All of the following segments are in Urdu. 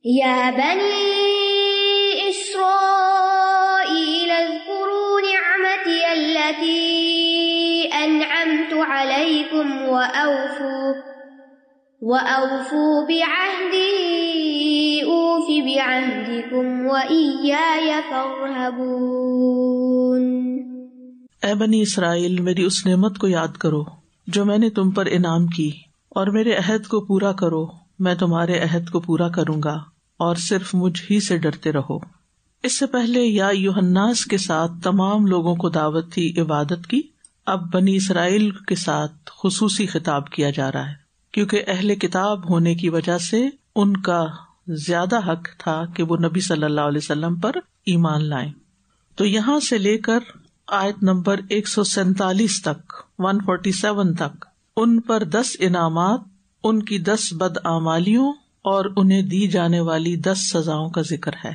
یا بنی اسرائیل اذکروا نعمتی التی انعمت علیکم وأوفوا بعهدی اوف بعهدکم وإیای فارہبون۔ اے بنی اسرائیل، میری اس نعمت کو یاد کرو جو میں نے تم پر انعام کی، اور میرے عہد کو پورا کرو، میں تمہارے عہد کو پورا کروں گا، اور صرف مجھ ہی سے ڈرتے رہو۔ اس سے پہلے یا ایھا الناس کے ساتھ تمام لوگوں کو دعوت تھی عبادت کی، اب بنی اسرائیل کے ساتھ خصوصی خطاب کیا جا رہا ہے، کیونکہ اہل کتاب ہونے کی وجہ سے ان کا زیادہ حق تھا کہ وہ نبی صلی اللہ علیہ وسلم پر ایمان لائیں۔ تو یہاں سے لے کر آیت نمبر 147 تک 147 تک ان پر 10 انعامات، ان کی 10 بدعمالیوں اور انہیں دی جانے والی 10 سزاؤں کا ذکر ہے۔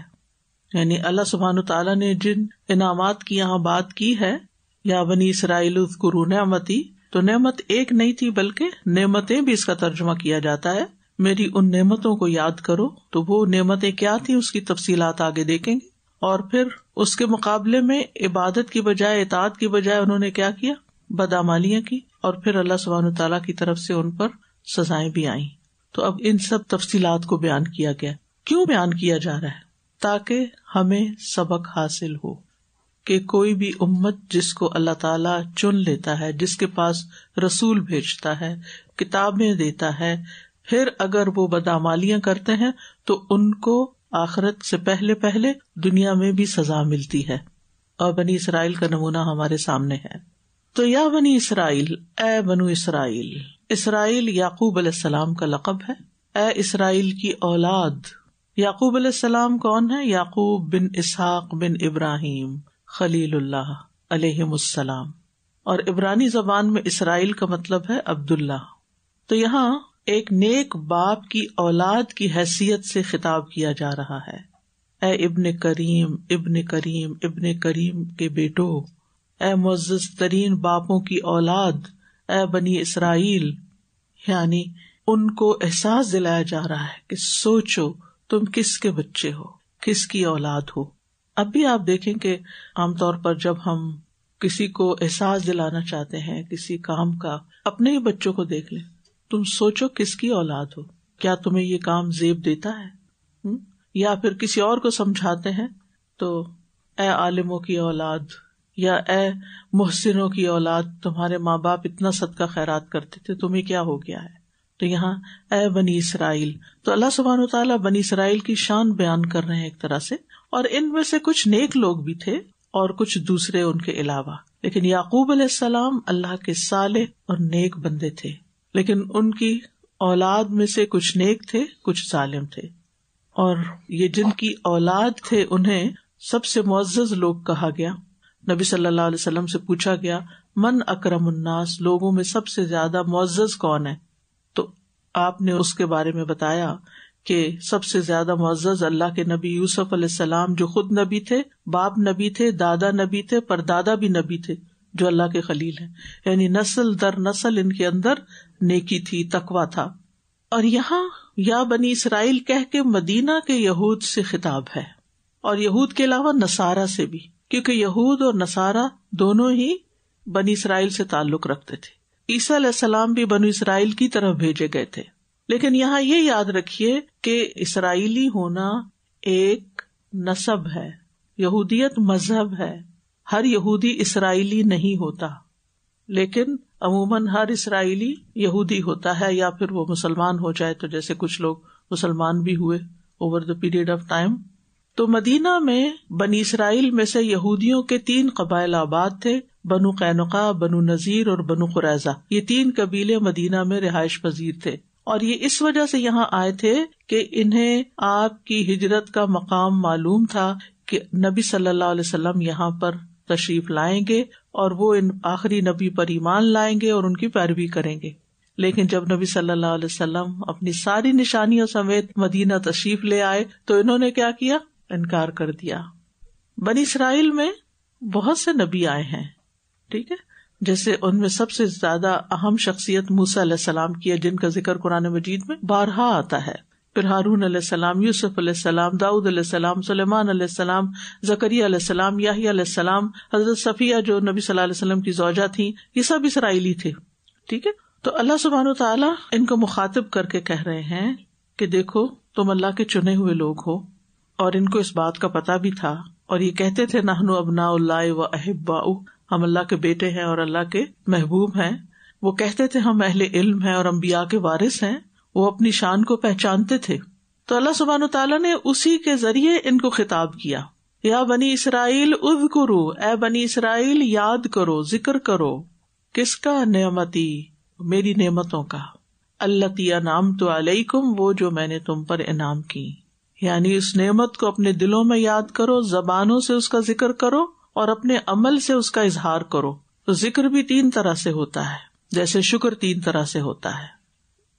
یعنی اللہ سبحانہ تعالیٰ نے جن انعامات کی یہاں بات کی ہے، یا بنی اسرائیل اذکروا نعمتی، تو نعمت ایک نہیں تھی بلکہ نعمتیں بھی اس کا ترجمہ کیا جاتا ہے۔ میری ان نعمتوں کو یاد کرو، تو وہ نعمتیں کیا تھیں اس کی تفصیلات آگے دیکھیں گے۔ اور پھر اس کے مقابلے میں عبادت کی بجائے، اطاعت کی بجائے انہوں نے کیا کیا؟ بدعمالیاں کی، اور پھر اللہ سبحانہ تعالیٰ کی طرف سے ان پر سزائیں بھی آئیں۔ تو اب ان سب تفصیلات کو بیان کیا گیا۔ کیوں بیان کیا جا رہا ہے؟ تاکہ ہمیں سبق حاصل ہو کہ کوئی بھی امت جس کو اللہ تعالیٰ چن لیتا ہے، جس کے پاس رسول بھیجتا ہے، کتابیں دیتا ہے، پھر اگر وہ بدعمالیاں کرتے ہیں تو ان کو آخرت سے پہلے دنیا میں بھی سزا ملتی ہے، اور بنی اسرائیل کا نمونہ ہمارے سامنے ہے۔ تو یا بنی اسرائیل، اے بنو اسرائیل، اسرائیل یعقوب علیہ السلام کا لقب ہے، اے اسرائیل کی اولاد۔ یعقوب علیہ السلام کون ہے؟ یعقوب بن اسحاق بن ابراہیم خلیل اللہ علیہم السلام، اور عبرانی زبان میں اسرائیل کا مطلب ہے عبداللہ۔ تو یہاں ایک نیک باپ کی اولاد کی حیثیت سے خطاب کیا جا رہا ہے۔ اے ابن کریم، ابن کریم، ابن کریم کے بیٹو، اے معزز ترین باپوں کی اولاد، اے بنی اسرائیل، یعنی ان کو احساس دلایا جا رہا ہے کہ سوچو تم کس کے بچے ہو، کس کی اولاد ہو۔ اب بھی آپ دیکھیں کہ عام طور پر جب ہم کسی کو احساس دلانا چاہتے ہیں کسی کام کا، اپنے ہی بچوں کو دیکھ لیں، تم سوچو کس کی اولاد ہو، کیا تمہیں یہ کام زیب دیتا ہے؟ یا پھر کسی اور کو سمجھاتے ہیں تو اے عالموں کی اولاد، یا اے محسنوں کی اولاد، تمہارے ماں باپ اتنا صدقہ خیرات کرتے تھے، تمہیں کیا ہو گیا ہے؟ تو یہاں اے بنی اسرائیل، تو اللہ سبحانہ وتعالیٰ بنی اسرائیل کی شان بیان کر رہے ہیں ایک طرح سے، اور ان میں سے کچھ نیک لوگ بھی تھے اور کچھ دوسرے ان کے علاوہ، لیکن یعقوب علیہ السلام اللہ کے صالح اور نیک بندے تھے، لیکن ان کی اولاد میں سے کچھ نیک تھے، کچھ ظالم تھے، اور یہ جن کی اولاد تھے انہیں سب سے معزز لوگ کہا گیا۔ نبی صلی اللہ علیہ وسلم سے پوچھا گیا من اکرم الناس، لوگوں میں سب سے زیادہ معزز کون ہے؟ تو آپ نے اس کے بارے میں بتایا کہ سب سے زیادہ معزز اللہ کے نبی یوسف علیہ السلام، جو خود نبی تھے، باپ نبی تھے، دادا نبی تھے، پردادا بھی نبی تھے، جو اللہ کے خلیل ہیں، یعنی نسل در نسل ان کے اندر نیکی تھی، تقویٰ تھا۔ اور یہاں یا بنی اسرائیل کہہ کے مدینہ کے یہود سے خطاب ہے، اور یہود کے علاوہ نصارہ سے بھی، کیونکہ یہود اور نصارہ دونوں ہی بنی اسرائیل سے تعلق رکھتے تھے۔ عیسیٰ علیہ السلام بھی بنی اسرائیل کی طرف بھیجے گئے تھے، لیکن یہاں یہ یاد رکھیے کہ اسرائیلی ہونا ایک نسب ہے، یہودیت مذہب ہے، ہر یہودی اسرائیلی نہیں ہوتا، لیکن عموماً ہر اسرائیلی یہودی ہوتا ہے، یا پھر وہ مسلمان ہو جائے، تو جیسے کچھ لوگ مسلمان بھی ہوئے over the period of time. تو مدینہ میں بنی اسرائیل میں سے یہودیوں کے 3 قبائل آباد تھے، بنو قینقاع، بنو نذیر اور بنو قریظہ۔ یہ 3 قبیلے مدینہ میں رہائش پذیر تھے، اور یہ اس وجہ سے یہاں آئے تھے کہ انہیں آپ کی ہجرت کا مقام معلوم تھا کہ نبی صلی اللہ علیہ وسلم یہاں پر تشریف لائیں گے اور وہ ان آخری نبی پر ایمان لائیں گے اور ان کی پیروی کریں گے۔ لیکن جب نبی صلی اللہ علیہ وسلم اپنی ساری نشانیوں سمیت مدینہ تشریف لے آئے تو انہوں نے کیا کیا؟ انکار کر دیا۔ بنی اسرائیل میں بہت سے نبی آئے ہیں، ٹھیک ہے، جیسے ان میں سب سے زیادہ اہم شخصیت موسیٰ علیہ السلام کی ہے، جن کا ذکر قرآن مجید میں بارہا آتا ہے، پھر ہارون علیہ السلام، یوسف علیہ السلام، داؤد علیہ السلام، سلیمان علیہ السلام، زکریا علیہ السلام، یحییٰ علیہ السلام، حضرت صفیہ جو نبی صلی اللہ علیہ وسلم کی زوجہ تھی، یہ سب اسرائیلی تھے. ٹھیک ہے. تو اللہ سبحانہ وتعالیٰ ان کو مخاطب کر کے کہہ رہے ہیں کہ دیکھو تم اللہ کے چنے ہوئے لوگ ہو، اور ان کو اس بات کا پتہ بھی تھا، اور یہ کہتے تھے نحن ابناء اللہ و احباؤہ، ہم اللہ کے بیٹے ہیں اور اللہ کے محبوب ہیں. وہ کہتے تھے ہم اہل علم ہیں اور انبیاء کے وارث ہیں. وہ اپنی شان کو پہچانتے تھے. تو اللہ سبحانہ وتعالیٰ نے اسی کے ذریعے ان کو خطاب کیا، یا بنی اسرائیل اذکروا، اے بنی اسرائیل یاد کرو، ذکر کرو. کس کا؟ نعمتی، میری نعمتوں کا. اللتی انعمت علیکم، وہ جو میں نے تم پر انعام کی. یعنی اس نعمت کو اپنے دلوں میں یاد کرو، زبانوں سے اس کا ذکر کرو اور اپنے عمل سے اس کا اظہار کرو. تو ذکر بھی 3 طرح سے ہوتا ہے، جیسے شکر 3 طرح سے ہوتا ہے.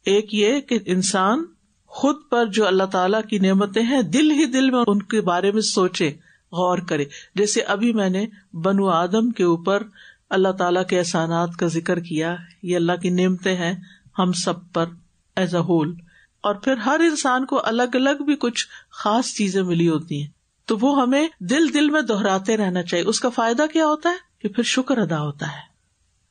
ایک یہ کہ انسان خود پر جو اللہ تعالیٰ کی نعمتیں ہیں دل ہی دل میں ان کے بارے میں سوچے، غور کرے. جیسے ابھی میں نے بنو آدم کے اوپر اللہ تعالیٰ کے احسانات کا ذکر کیا، یہ اللہ کی نعمتیں ہیں ہم سب پر ایز اے ہول. اور پھر ہر انسان کو الگ الگ بھی کچھ خاص چیزیں ملی ہوتی ہیں، تو وہ ہمیں دل دل میں دہراتے رہنا چاہیے. اس کا فائدہ کیا ہوتا ہے کہ پھر شکر ادا ہوتا ہے،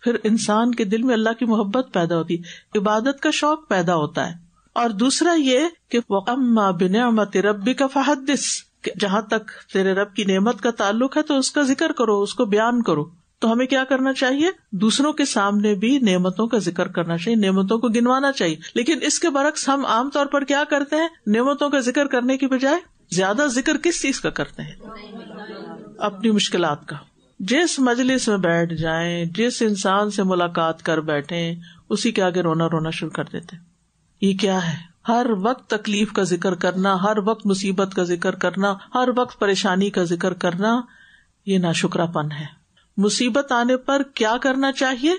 پھر انسان کے دل میں اللہ کی محبت پیدا ہوتی، عبادت کا شوق پیدا ہوتا ہے. اور دوسرا یہ کہ وَأَمَّا بِنِعْمَةِ رَبِّكَ فَحَدِّثْ، جہاں تک تیرے رب کی نعمت کا تعلق ہے تو اس کا ذکر کرو، اس کو بیان کرو. تو ہمیں کیا کرنا چاہیے؟ دوسروں کے سامنے بھی نعمتوں کا ذکر کرنا چاہیے، نعمتوں کو گنوانا چاہیے. لیکن اس کے برعکس ہم عام طور پر کیا کرتے ہیں؟ نعمتوں کا ذکر کرنے کی بجائے زیادہ ذکر کس چیز کا کرتے ہیں؟ اپنی مشکلات کا. جس مجلس میں بیٹھ جائیں، جس انسان سے ملاقات کر بیٹھیں، اسی کے آگے رونا رونا شروع کر دیتے. یہ کیا ہے؟ ہر وقت تکلیف کا ذکر کرنا، ہر وقت مصیبت کا ذکر کرنا، ہر وقت پریشانی کا ذکر کرنا، یہ ناشکرا پن ہے. مصیبت آنے پر کیا کرنا چاہیے؟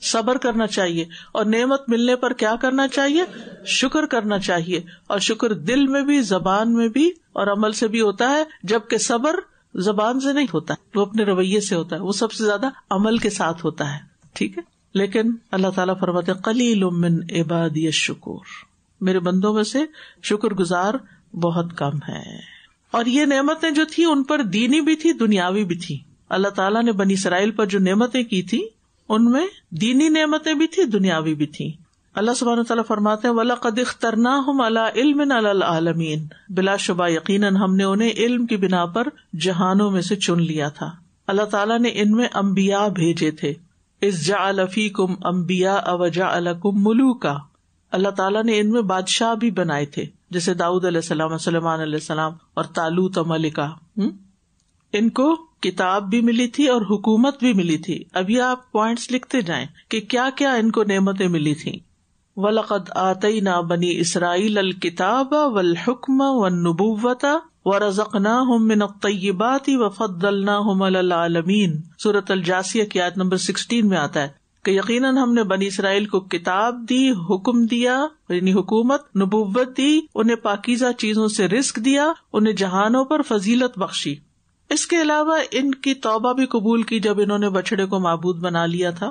صبر کرنا چاہیے. اور نعمت ملنے پر کیا کرنا چاہیے؟ شکر کرنا چاہیے. اور شکر دل میں بھی، زبان میں بھی اور عمل سے بھی ہوتا ہے، جبکہ صبر زبان سے نہیں ہوتا، وہ اپنے رویے سے ہوتا ہے، وہ سب سے زیادہ عمل کے ساتھ ہوتا ہے. ٹھیک ہے. لیکن اللہ تعالیٰ فرماتے قلیل من عبادی الشکور، میرے بندوں میں سے شکر گزار بہت کم ہے. اور یہ نعمتیں جو تھی ان پر دینی بھی تھی، دنیاوی بھی تھی. اللہ تعالیٰ نے بنی اسرائیل پر جو نعمتیں کی تھی ان میں دینی نعمتیں بھی تھی، دنیاوی بھی تھی. اللہ سبحانہ وتعالیٰ فرماتے ہیں وَلَقَدِ اخْتَرْنَاهُمْ عَلَىٰ عِلْمٍ عَلَىٰ الْعَالَمِينَ، بلا شبہ یقیناً ہم نے انہیں علم کی بنا پر جہانوں میں سے چن لیا تھا. اللہ تعالیٰ نے ان میں انبیاء بھیجے تھے. اِذْ جَعَلَ فِيكُمْ أَنْبِيَاءَ وَجَعَلَكُمْ مُلُوكًا، اللہ تعالیٰ نے ان میں بادشاہ بھی بنائے تھے، جیسے داؤد علیہ السلام، سلیمان علیہ السلام اور طالوت ملکا. ان کو کتاب بھی ملی تھی اور حکومت بھی ملی تھی. ابھی آپ پوائنٹس لکھتے جائیں کہ کیا کیا ان کو نعمتیں ملی تھیں. وَلَقَدْ آتَيْنَا بَنِي إِسْرَائِيلَ الْكِتَابَ وَالْحُكْمَ وَالنُّبُوَّةَ وَرَزَقْنَاهُمْ مِنَ الطَّيِّبَاتِ وَفَضَّلْنَاهُمْ عَلَى الْعَالَمِينَ. سورۃ الجاثیہ کی آیت نمبر 16 میں آتا ہے کہ یقیناً ہم نے بنی اسرائیل کو کتاب دی، حکم دیا یعنی حکومت، نبوت دی، انہیں پاکیزہ چیزوں سے رزق دیا، انہیں جہانوں پر فضیلت بخشی. اس کے علاوہ ان کی توبہ بھی قبول کی جب انہوں نے بچڑے کو معبود بنا لیا تھا.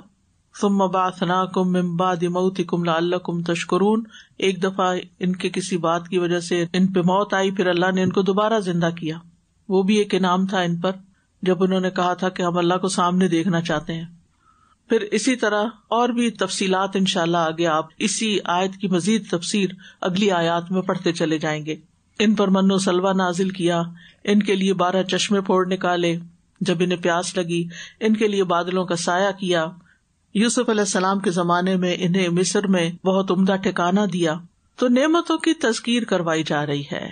ثم بعثناکم من بعد موتکم لعلکم تشکرون، ایک دفعہ ان کے کسی بات کی وجہ سے ان پہ موت آئی، پھر اللہ نے ان کو دوبارہ زندہ کیا. وہ بھی ایک انعام تھا ان پر جب انہوں نے کہا تھا کہ ہم اللہ کو سامنے دیکھنا چاہتے ہیں. پھر اسی طرح اور بھی تفصیلات انشاءاللہ آگے آپ اسی آیت کی مزید تفسیر اگلی آیات میں پڑھتے چلے جائیں گے. ان پر من و سلوہ نازل کیا، ان کے لیے 12 چشمے پھوڑ نکالے جب انہیں پیاس لگی، ان کے لیے بادلوں کا سایہ کیا. یوسف علیہ السلام کے زمانے میں انہیں مصر میں بہت عمدہ ٹھکانہ دیا. تو نعمتوں کی تذکیر کروائی جا رہی ہے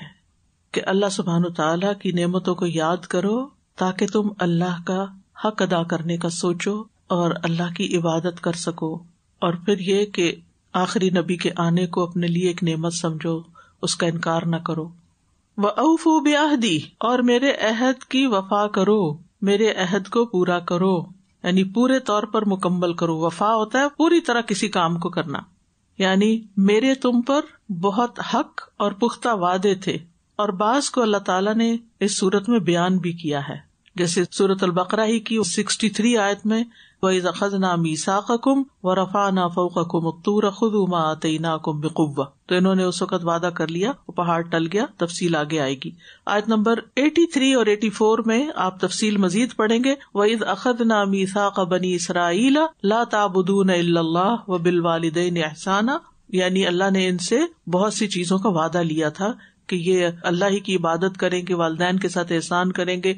کہ اللہ سبحانہ تعالیٰ کی نعمتوں کو یاد کرو تاکہ تم اللہ کا حق ادا کرنے کا سوچو اور اللہ کی عبادت کر سکو. اور پھر یہ کہ آخری نبی کے آنے کو اپنے لیے ایک نعمت سمجھو، اس کا انکار نہ کرو. وَأَوْفُوا بِعَهْدِي، اور میرے عہد کی وفا کرو، میرے عہد کو پورا کرو، یعنی پورے طور پر مکمل کرو. وفا ہوتا ہے پوری طرح کسی کام کو کرنا، یعنی میرے تم پر بہت حق اور پختہ وعدے تھے. اور بعض کو اللہ تعالیٰ نے اس صورت میں بیان بھی کیا ہے، جیسے سورۃ البقرہ ہی کی 63 آیت میں وَإِذْ أَخَذْنَا مِيثَاقَكُمْ وَرَفَعْنَا فَوْقَكُمُ الطُّورَ خُذُوا مَا آتَيْنَاكُمْ بِقُوَّةٍ. تو انہوں نے اس وقت وعدہ کر لیا، وہ پہاڑ ٹل گیا. تفصیل آگے آئے گی. آیت نمبر 83 اور 84 میں آپ تفصیل مزید پڑھیں گے. وَإِذْ أَخَذْنَا مِيثَاقَ بَنِي إِسْرَائِيلَ لَا تَعْبُدُونَ إِلَّا اللَّهَ وَبِالْوَالِدَيْنِ إِحْسَانًا. یعنی اللہ نے ان سے بہت سی چیزوں کا وعدہ لیا تھا کہ یہ اللہ ہی کی عبادت کریں گے، والدین کے ساتھ احسان کریں گے،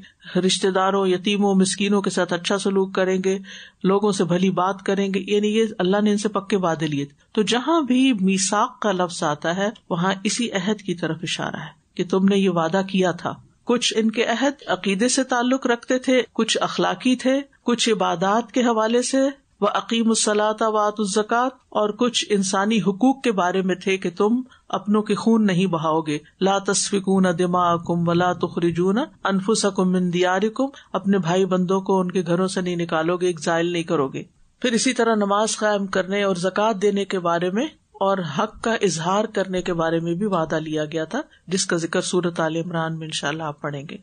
رشتہ داروں، یتیموں، مسکینوں کے ساتھ اچھا سلوک کریں گے، لوگوں سے بھلی بات کریں گے. یعنی یہ اللہ نے ان سے پکے وعدے لیے. تو جہاں بھی میثاق کا لفظ آتا ہے وہاں اسی عہد کی طرف اشارہ ہے کہ تم نے یہ وعدہ کیا تھا. کچھ ان کے عہد عقیدے سے تعلق رکھتے تھے، کچھ اخلاقی تھے، کچھ عبادات کے حوالے سے وَأَقِيمُوا الصَّلَاةَ وَآتُوا الزَّكَاةَ، اور کچھ انسانی حقوق کے بارے میں تھے کہ تم اپنوں کے خون نہیں بہاؤ گے. لَا تَسْفِكُونَ دِمَاءَكُمْ وَلَا تُخْرِجُونَ أَنفُسَكُمْ مِنْ دِيَارِكُمْ، اپنے بھائی بندوں کو ان کے گھروں سے نہیں نکالو گے، ایگزائل نہیں کرو گے. پھر اسی طرح نماز قائم کرنے اور زکوٰۃ دینے کے بارے میں اور حق کا اظہار کرنے کے بارے میں بھی وعدہ لیا گیا تھا، جس کا ذکر سورۃ آل عمران میں انشاءاللہ آپ پڑھیں گے.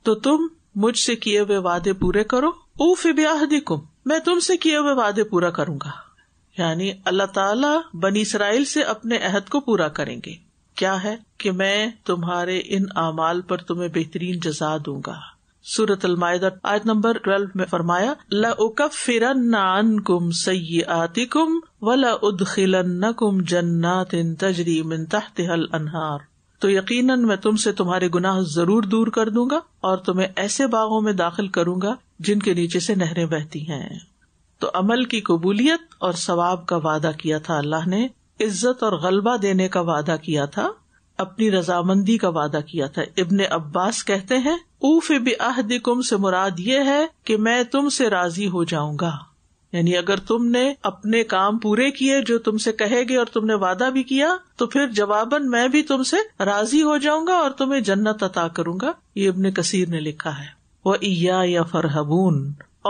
تو تم مجھ سے کیے ہوئے وعدے پورے کرو. اوف بعہدکم، میں تم سے کیے ہوئے وعدے پورا کروں گا. یعنی اللہ تعالیٰ بنی اسرائیل سے اپنے عہد کو پورا کریں گے. کیا ہے کہ میں تمہارے ان اعمال پر تمہیں بہترین جزا دوں گا. سورۃ المائدہ آیت نمبر 12 میں فرمایا لَأُكَفِّرَنَّ عَنْكُمْ سَيِّئَاتِكُمْ وَلَأُدْخِلَنَّكُمْ جَنَّاتٍ تَجْرِي مِن تَحْتِهَا الْأَنْهَارُ. تو یقیناً میں تم سے تمہارے گناہ ضرور دور کر دوں گا اور تمہیں ایسے باغوں میں داخل کروں گا جن کے نیچے سے نہریں بہتی ہیں. تو عمل کی قبولیت اور ثواب کا وعدہ کیا تھا اللہ نے، عزت اور غلبہ دینے کا وعدہ کیا تھا، اپنی رضامندی کا وعدہ کیا تھا. ابن عباس کہتے ہیں اوف بعہدکم سے مراد یہ ہے کہ میں تم سے راضی ہو جاؤں گا. یعنی اگر تم نے اپنے کام پورے کیے جو تم سے کہے گے اور تم نے وعدہ بھی کیا تو پھر جواباً میں بھی تم سے راضی ہو جاؤں گا اور تمہیں جنت عطا کروں گا. یہ ابن کثیر نے لکھا ہے. وَإِيَّايَ فَارْهَبُونَ،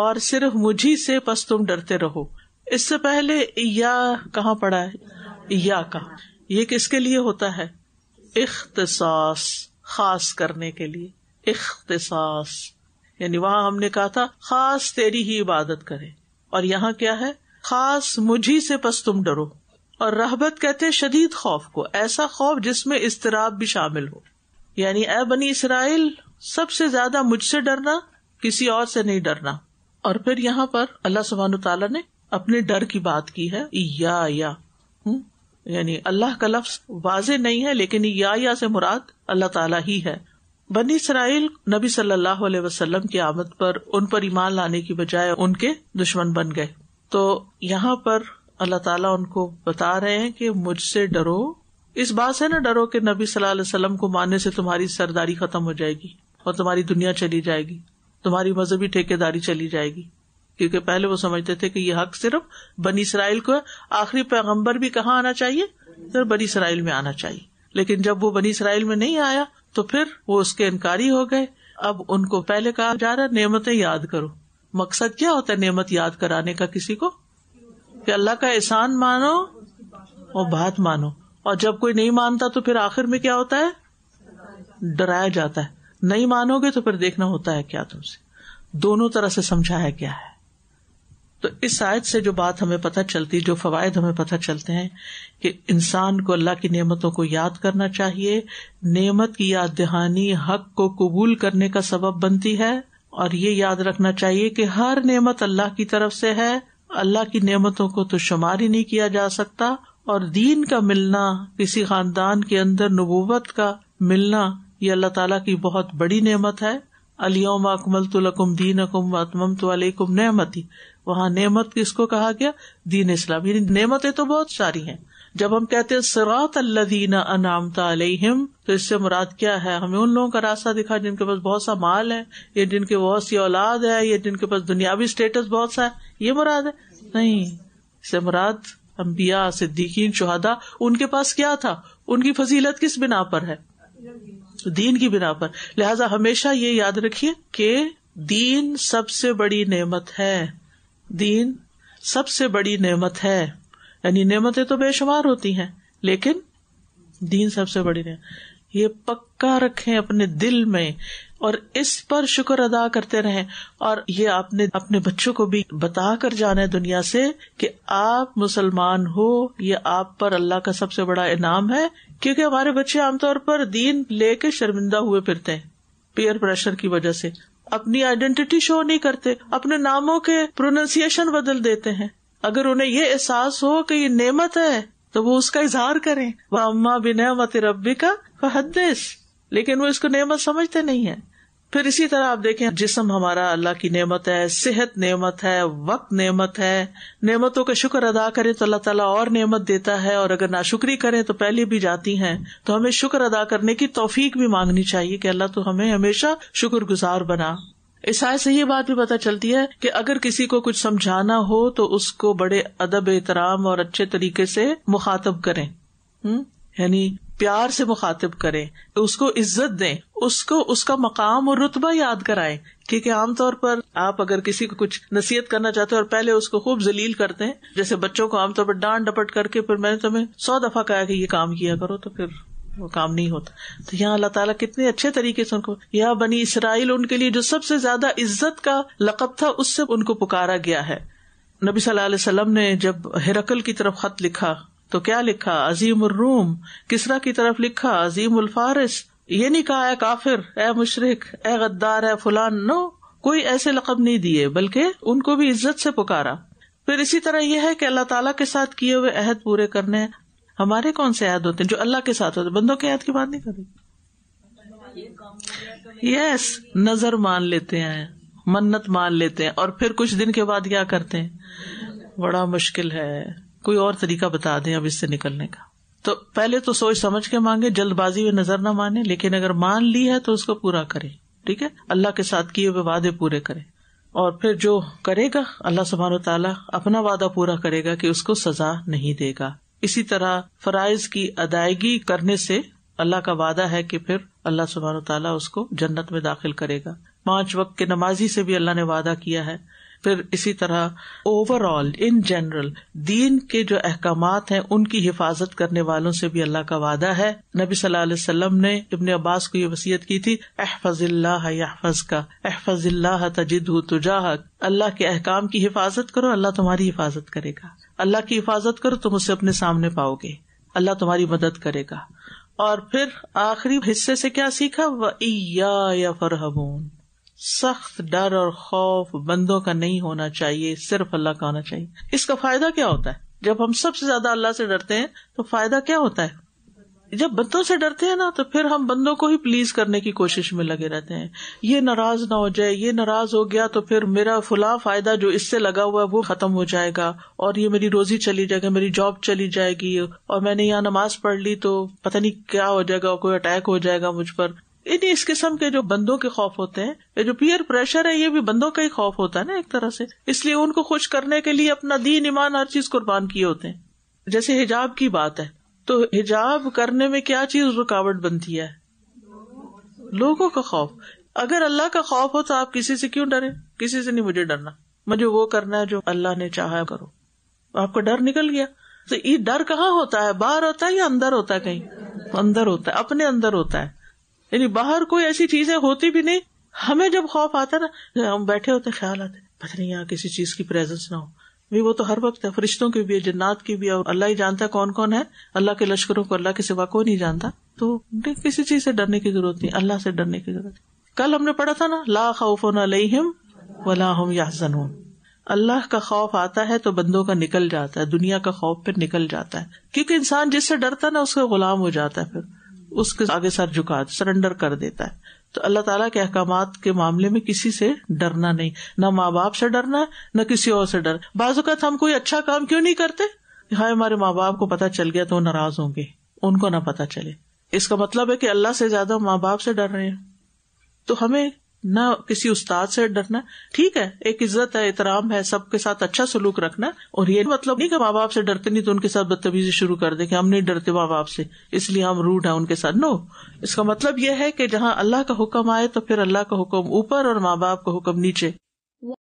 اور صرف مجھی سے پس تم ڈرتے رہو. اس سے پہلے ایا کہاں پڑا ہے؟ ایا کا یہ کس کے لیے ہوتا ہے؟ اختصاص، خاص کرنے کے لیے. اختصاص یعنی وہاں ہم نے کہا تھا خاص تیری ہی عبادت کرے، اور یہاں کیا ہے؟ خاص مجھی سے پس تم ڈرو. اور رہبت کہتے ہیں شدید خوف کو، ایسا خوف جس میں اضطراب بھی شامل ہو. یعنی اے بنی اسرائیل سب سے زیادہ مجھ سے ڈرنا، کسی اور سے نہیں ڈرنا. اور پھر یہاں پر اللہ سبحانہ تعالیٰ نے اپنے ڈر کی بات کی ہے. یا یعنی اللہ کا لفظ واضح نہیں ہے لیکن یا سے مراد اللہ تعالیٰ ہی ہے. بنی اسرائیل نبی صلی اللہ علیہ وسلم کی آمد پر ان پر ایمان لانے کی بجائے ان کے دشمن بن گئے. تو یہاں پر اللہ تعالیٰ ان کو بتا رہے ہیں کہ مجھ سے ڈرو. اس بات سے نہ ڈرو کہ نبی صلی اللہ علیہ وسلم کو ماننے سے تمہاری سرداری ختم ہو جائے گی اور تمہاری دنیا چلی جائے گی، تمہاری مذہبی ٹھیکیداری چلی جائے گی. کیونکہ پہلے وہ سمجھتے تھے کہ یہ حق صرف بنی اسرائیل کو، آخری پیغمبر بھی کہاں آنا چاہیے؟ صرف بنی اسرائیل میں آنا چاہیے. لیکن جب وہ بنی اسرائیل میں نہیں آیا تو پھر وہ اس کے انکاری ہو گئے. اب ان کو پہلے کہا جا رہا ہے نعمتیں یاد کرو. مقصد کیا ہوتا ہے نعمت یاد کرانے کا کسی کو؟ کہ اللہ کا احسان مانو اور بات مانو. اور جب کوئی نہیں مانتا تو پھر آخر میں کیا ہوتا ہے؟ ڈرایا جاتا ہے. نہیں مانو گے تو پھر دیکھنا ہوتا ہے کیا تم سے. دونوں طرح سے سمجھایا گیا ہے. تو اس آیت سے جو بات ہمیں پتہ چلتی، جو فوائد ہمیں پتہ چلتے ہیں کہ انسان کو اللہ کی نعمتوں کو یاد کرنا چاہیے. نعمت کی یاد دہانی حق کو قبول کرنے کا سبب بنتی ہے. اور یہ یاد رکھنا چاہیے کہ ہر نعمت اللہ کی طرف سے ہے. اللہ کی نعمتوں کو تو شمار ہی نہیں کیا جا سکتا. اور دین کا ملنا، کسی خاندان کے اندر نبوت کا ملنا، یہ اللہ تعالیٰ کی بہت بڑی نعمت ہے. الیوم اکملت لکم دینکم واتممت علیکم نعمتی. وہاں نعمت کس کو کہا گیا؟ دین اسلام. یعنی نعمتیں تو بہت ساری ہیں. جب ہم کہتے ہیں صراط الذین انعمت علیہم تو اس سے مراد کیا ہے؟ ہمیں ان لوگوں کا راستہ دکھا جن کے پاس بہت سا مال ہے، یا جن کے بہت سی اولاد ہے، یا جن کے پاس دنیاوی اسٹیٹس بہت سا ہے. یہ مراد ہے؟ نہیں. اس سے مراد انبیاء، صدیقین، شہداء. ان کے پاس کیا تھا؟ ان کی فضیلت کس بنا پر ہے؟ دین کی بنا پر. لہذا ہمیشہ یہ یاد رکھیے کہ دین سب سے بڑی نعمت ہے. دین سب سے بڑی نعمت ہے. یعنی نعمتیں تو بے شمار ہوتی ہیں لیکن دین سب سے بڑی نعمت. یہ پکا رکھیں اپنے دل میں اور اس پر شکر ادا کرتے رہیں. اور یہ آپ نے اپنے بچوں کو بھی بتا کر جانا ہے دنیا سے کہ آپ مسلمان ہو، یہ آپ پر اللہ کا سب سے بڑا انعام ہے. کیونکہ ہمارے بچے عام طور پر دین لے کے شرمندہ ہوئے پھرتے ہیں پیئر پریشر کی وجہ سے، اپنی آئیڈینٹی شو نہیں کرتے، اپنے ناموں کے پروننسیشن بدل دیتے ہیں. اگر انہیں یہ احساس ہو کہ یہ نعمت ہے تو وہ اس کا اظہار کریں. وَأَمَّا بِنِعْمَتِ رَبِّكَ فَحَدِّثْ، لیکن وہ اس کو نعمت سمجھتے نہیں ہیں. پھر اسی طرح آپ دیکھیں جسم ہمارا اللہ کی نعمت ہے، صحت نعمت ہے، وقت نعمت ہے. نعمتوں کا شکر ادا کریں تو اللہ تعالیٰ اور نعمت دیتا ہے، اور اگر ناشکری کریں تو پہلے بھی جاتی ہیں. تو ہمیں شکر ادا کرنے کی توفیق بھی مانگنی چاہیے کہ اللہ تو ہمیں ہمیشہ شکر گزار بنا. اس آیت سے یہ بات بھی پتہ چلتی ہے کہ اگر کسی کو کچھ سمجھانا ہو تو اس کو بڑے ادب احترام اور اچھے طریقے سے مخاطب کریں، یعنی پیار سے مخاطب کریں، اس کو عزت دیں، اس کو اس کا مقام اور رتبہ یاد کرائیں. کیونکہ عام طور پر آپ اگر کسی کو کچھ نصیحت کرنا چاہتے ہیں اور پہلے اس کو خوب ذلیل کرتے ہیں، جیسے بچوں کو عام طور پر ڈانٹ ڈپٹ کر کے پھر میں نے تمہیں 100 دفعہ کہا کہ یہ کام کیا کرو، تو پھر وہ کام نہیں ہوتا. تو یہاں اللہ تعالیٰ کتنے اچھے طریقے سے ان کو، یا بنی اسرائیل ان کے لیے جو سب سے زیادہ عزت کا لقب تھا اس سے ان کو پکارا گیا ہے. نبی صلی اللہ علیہ وسلم نے جب ہرقل کی طرف خط لکھا تو کیا لکھا؟ عظیم الروم. کسریٰ کی طرف لکھا عظیم الفارس. یہ نہیں کہا اے کافر، اے مشرک، اے غدار، اے فلان. نو، کوئی ایسے لقب نہیں دیے، بلکہ ان کو بھی عزت سے پکارا. پھر اسی طرح یہ ہے کہ اللہ تعالیٰ کے ساتھ کیے ہوئے عہد پورے کرنے. ہمارے کون سے عہد ہوتے ہیں؟ جو اللہ کے ساتھ ہوتے. بندوں کے عہد کی بات نہیں کر رہی. یس، نظر مان لیتے ہیں، منت مان لیتے ہیں، اور پھر کچھ دن کے بعد کیا کرتے ہیں؟ بڑا مشکل ہے، کوئی اور طریقہ بتا دیں اب اس سے نکلنے کا. تو پہلے تو سوچ سمجھ کے مانگے، جلد بازی میں نظر نہ مانے، لیکن اگر مان لی ہے تو اس کو پورا کرے. ٹھیک ہے، اللہ کے ساتھ کیے ہوئے وعدے پورے کرے. اور پھر جو کرے گا اللہ سبحانہ وتعالیٰ اپنا وعدہ پورا کرے گا کہ اس کو سزا نہیں دے گا. اسی طرح فرائض کی ادائیگی کرنے سے اللہ کا وعدہ ہے کہ پھر اللہ سبحانہ وتعالیٰ اس کو جنت میں داخل کرے گا. 5 وقت کے نمازی سے بھی اللہ نے وعدہ کیا ہے. پھر اسی طرح اوور آل ان جنرل دین کے جو احکامات ہیں ان کی حفاظت کرنے والوں سے بھی اللہ کا وعدہ ہے. نبی صلی اللہ علیہ وسلم نے ابن عباس کو یہ وصیت کی تھی، احفظ اللہ یحفظک، احفظ اللہ تجدہ تجاہک. اللہ کے احکام کی حفاظت کرو، اللہ تمہاری حفاظت کرے گا. اللہ کی حفاظت کرو، تم اسے اپنے سامنے پاؤ گے، اللہ تمہاری مدد کرے گا. اور پھر آخری حصے سے کیا سیکھا؟ وَإِيَّايَ فَارْهَبُونَ. سخت ڈر اور خوف بندوں کا نہیں ہونا چاہیے، صرف اللہ کا ہونا چاہیے. اس کا فائدہ کیا ہوتا ہے؟ جب ہم سب سے زیادہ اللہ سے ڈرتے ہیں تو فائدہ کیا ہوتا ہے؟ جب بندوں سے ڈرتے ہیں نا تو پھر ہم بندوں کو ہی پلیز کرنے کی کوشش میں لگے رہتے ہیں. یہ ناراض نہ ہو جائے، یہ ناراض ہو گیا تو پھر میرا فلاں فائدہ جو اس سے لگا ہوا ہے وہ ختم ہو جائے گا، اور یہ میری روزی چلی جائے گی، میری جاب چلی جائے گی، اور میں نے یہاں نماز پڑھ لی تو پتہ نہیں کیا ہو جائے گا، کوئی اٹیک ہو جائے گا مجھ پر. اس قسم کے جو بندوں کے خوف ہوتے ہیں، یہ جو پیئر پریشر ہے، یہ بھی بندوں کا ہی خوف ہوتا ہے نا ایک طرح سے. اس لیے ان کو خوش کرنے کے لیے اپنا دین ایمان ہر چیز قربان کیے ہوتے ہیں. جیسے حجاب کی بات ہے تو حجاب کرنے میں کیا چیز رکاوٹ بنتی ہے؟ لوگوں کا خوف. اگر اللہ کا خوف ہو تو آپ کسی سے کیوں ڈریں؟ کسی سے نہیں مجھے ڈرنا، مجھے وہ کرنا ہے جو اللہ نے چاہا کرو. آپ کا ڈر نکل گیا. تو یہ ڈر کہاں ہوتا ہے؟ باہر ہوتا ہے یا اندر ہوتا ہے؟ کہیں اندر ہوتا ہے، اپنے اندر ہوتا ہے. یعنی باہر کوئی ایسی چیزیں ہوتی بھی نہیں. ہمیں جب خوف آتا ہے نا، ہم بیٹھے ہوتے خیال آتے پتہ نہیں یہاں کسی چیز کی پریزنس نہ ہو. وہ تو ہر وقت ہے، فرشتوں کی بھی ہے، جنات کی بھی ہے، اور اللہ ہی جانتا ہے کون کون ہے. اللہ کے لشکروں کو اللہ کے سوا کوئی نہیں جانتا. تو کسی چیز سے ڈرنے کی ضرورت نہیں، اللہ سے ڈرنے کی ضرورت. کل ہم نے پڑھا تھا نا، لا خوف علیہم ولا ہم یحزنون. اللہ کا خوف آتا ہے تو بندوں کا نکل جاتا ہے، دنیا کا خوف پھر نکل جاتا ہے. کیونکہ انسان جس سے ڈرتا ہے نا اس کا غلام ہو جاتا ہے، پھر اس کے آگے سر جھکا سرنڈر کر دیتا ہے. تو اللہ تعالیٰ کے احکامات کے معاملے میں کسی سے ڈرنا نہیں، نہ ماں باپ سے ڈرنا ہے، نہ کسی اور سے ڈر. بعض اوقات ہم کوئی اچھا کام کیوں نہیں کرتے؟ ہاں ہمارے ماں باپ کو پتہ چل گیا تو وہ ناراض ہوں گے، ان کو نہ پتہ چلے. اس کا مطلب ہے کہ اللہ سے زیادہ ماں باپ سے ڈر رہے ہیں. تو ہمیں نہ کسی استاد سے ڈرنا. ٹھیک ہے، ایک عزت ہے، احترام ہے، سب کے ساتھ اچھا سلوک رکھنا. اور یہ مطلب نہیں کہ ماں باپ سے ڈرتے نہیں تو ان کے ساتھ بدتمیزی شروع کر دے کہ ہم نہیں ڈرتے ماں باپ سے اس لیے ہم روڈ ہیں ان کے ساتھ. نو، اس کا مطلب یہ ہے کہ جہاں اللہ کا حکم آئے تو پھر اللہ کا حکم اوپر اور ماں باپ کا حکم نیچے.